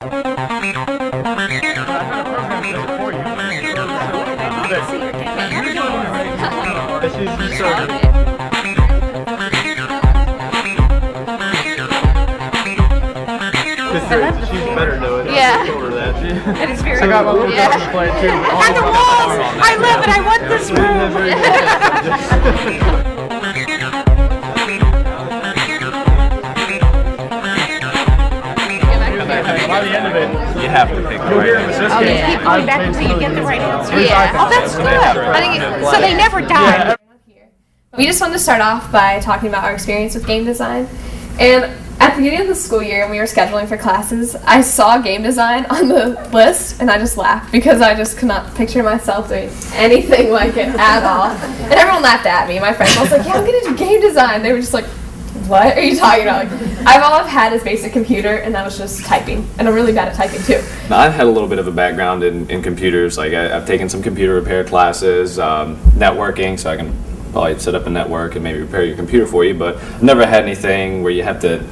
She's better knowing. Yeah. That is very I got my little cool. cousin playing too. And the walls! I live and I want this room! By the end of it, You have to pick the right answer. Oh, yeah. Keep going back until you get the right answer. Yeah. Oh, that's good. So they never die. We just wanted to start off by talking about our experience with game design. And at the beginning of the school year, when we were scheduling for classes, I saw game design on the list, and I just laughed because I just could not picture myself doing anything like it at all. And everyone laughed at me. My friends was like, yeah, I'm going to do game design. They were just like, what are you talking about? Like, all I've had is basic computer, and that was just typing. And I'm really bad at typing, too. Now, I've had a little bit of a background in computers. Like I've taken some computer repair classes, networking, so I can probably set up a network and maybe repair your computer for you, but I've never had anything where you have to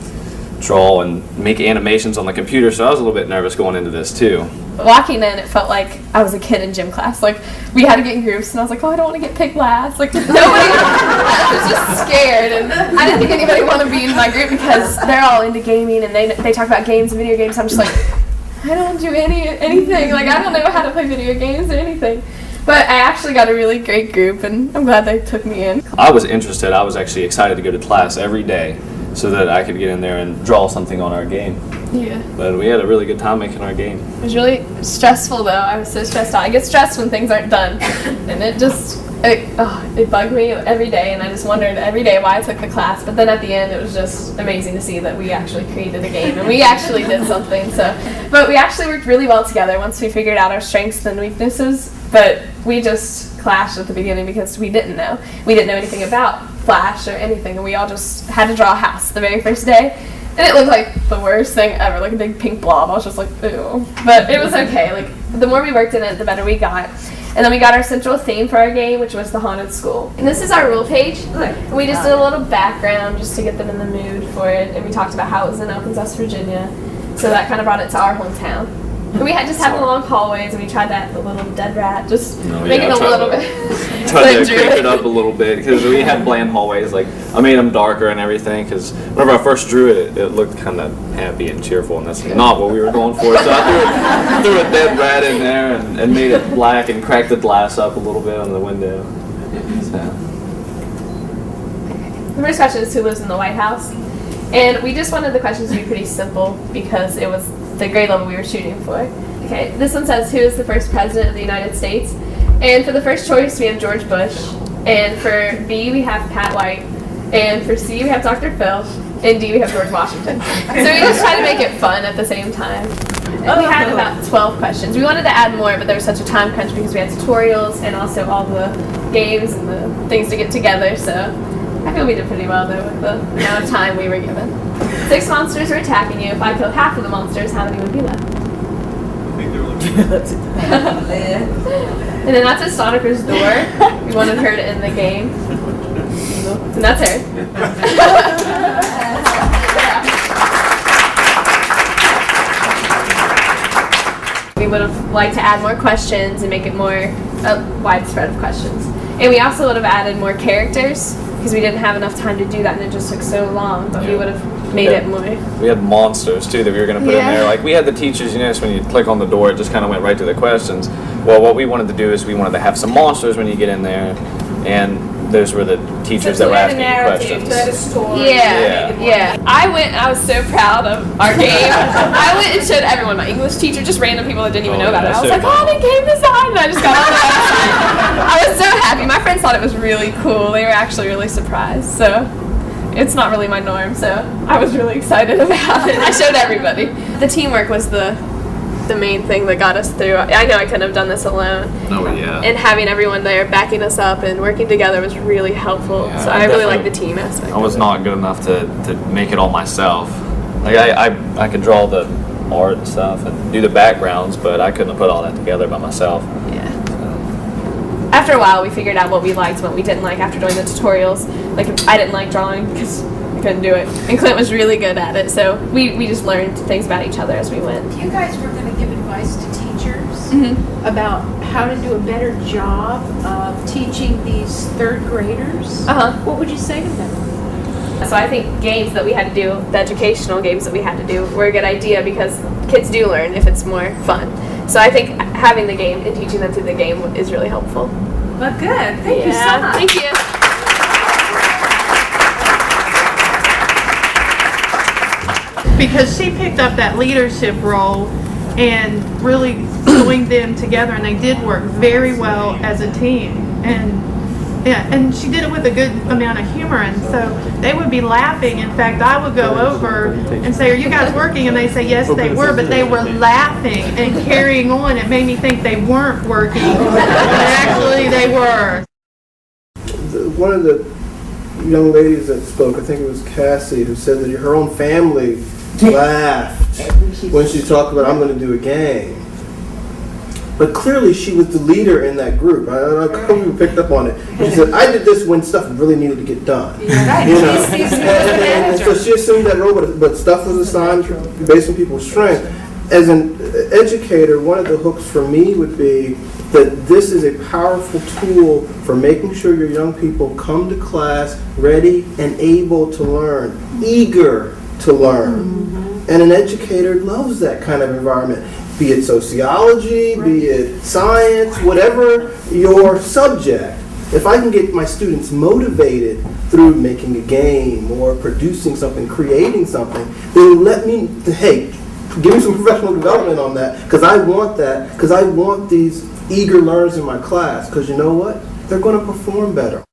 draw and make animations on the computer, so I was a little bit nervous going into this too. Walking in, it felt like I was a kid in gym class. Like, we had to get in groups, and I was like, oh, I don't want to get picked last. Like, nobody, I was just scared, and I didn't think anybody wanted to be in my group because they're all into gaming, and they talk about games and video games. I'm just like, I don't do anything. Like, I don't know how to play video games or anything. But I actually got a really great group, and I'm glad they took me in. I was interested. I was actually excited to go to class every day so that I could get in there and draw something on our game. Yeah. But we had a really good time making our game. It was really stressful, though. I was so stressed out. I get stressed when things aren't done, and it bugged me every day, and I just wondered every day why I took the class. But then at the end, it was just amazing to see that we actually created a game, and we actually did something. But we actually worked really well together once we figured out our strengths and weaknesses. But we just clashed at the beginning because we didn't know. We didn't know anything about Flash or anything, and we all just had to draw a house the very first day. And it looked like the worst thing ever, like a big pink blob. I was just like, ew. But it was okay. Like, the more we worked in it, the better we got. And then we got our central theme for our game, which was the haunted school. And this is our rule page. And we just did a little background just to get them in the mood for it. And we talked about how it was in Arkansas, Virginia. So that kind of brought it to our hometown. And we had just had the long hallways, and we tried that, the little dead rat, just make it a little bit. Tried to crank it up a little bit because we had bland hallways. Like, I made them darker and everything because whenever I first drew it, it looked kind of happy and cheerful, and that's not what we were going for. So I threw a dead rat in there and made it black and cracked the glass up a little bit on the window. So. The first question is, who lives in the White House? And we just wanted the questions to be pretty simple because it was the grade level we were shooting for. Okay, this one says, who is the first president of the United States? And for the first choice, we have George Bush. And for B, we have Pat White. And for C, we have Dr. Phil. And D, we have George Washington. So we just try to make it fun at the same time. And we had about 12 questions. We wanted to add more, but there was such a time crunch because we had tutorials and also all the games and the things to get together. So I feel we did pretty well, though, with the amount of time we were given. 6 monsters are attacking you. If I kill half of the monsters, how many would be left? I think they're looking And then that's at Stoniker's door. We wanted her to end the game. And that's her. We would have liked to add more questions and make it more widespread of questions. And we also would have added more characters because we didn't have enough time to do that, and it just took so long. But we would have made it more. We had monsters too that we were going to put in there. Like, we had the teachers, you know, so when you click on the door, it just kind of went right to the questions. Well, what we wanted to do is we wanted to have some monsters when you get in there, and those were the teachers that were asking you questions. Yeah. I was so proud of our game. I went and showed everyone, my English teacher, just random people that didn't even know about it. I was like, oh, they game design, and I just got on the website. I was so happy. My friends thought it was really cool. They were actually really surprised. So it's not really my norm, so I was really excited about it. I showed everybody. The teamwork was the main thing that got us through. I know I couldn't have done this alone. Oh, yeah. And having everyone there backing us up and working together was really helpful. Yeah, so I really like the team aspect. I was not good enough to make it all myself. Like, I could draw the art and stuff and do the backgrounds, but I couldn't have put all that together by myself. Yeah. After a while, we figured out what we liked and what we didn't like after doing the tutorials. Like, I didn't like drawing because couldn't do it. And Clint was really good at it, so we just learned things about each other as we went. If you guys were going to give advice to teachers about how to do a better job of teaching these third graders, what would you say to them? So I think games that we had to do, the educational games that we had to do, were a good idea because kids do learn if it's more fun. So I think having the game and teaching them through the game is really helpful. Well, good. Thank you so much. Thank you. Because she picked up that leadership role and really joined them together, and they did work very well as a team. And she did it with a good amount of humor, and so they would be laughing. In fact, I would go over and say, "Are you guys working?" And they say, "Yes, they were," but they were laughing and carrying on. It made me think they weren't working, but actually they were. One of the young ladies that spoke, I think it was Cassie, who said that her own family laughed when she talked about, "I'm going to do a game." But clearly she was the leader in that group. I don't know, a couple people picked up on it. She said, "I did this when stuff really needed to get done." Right. You know? And so she assumed that role, but stuff was assigned based on people's strength. As an educator, one of the hooks for me would be that this is a powerful tool for making sure your young people come to class ready and able to learn, eager to learn. And an educator loves that kind of environment. Be it sociology, be it science, whatever your subject. If I can get my students motivated through making a game or producing something, creating something, then hey, give me some professional development on that, because I want that, because I want these eager learners in my class, because you know what? They're going to perform better.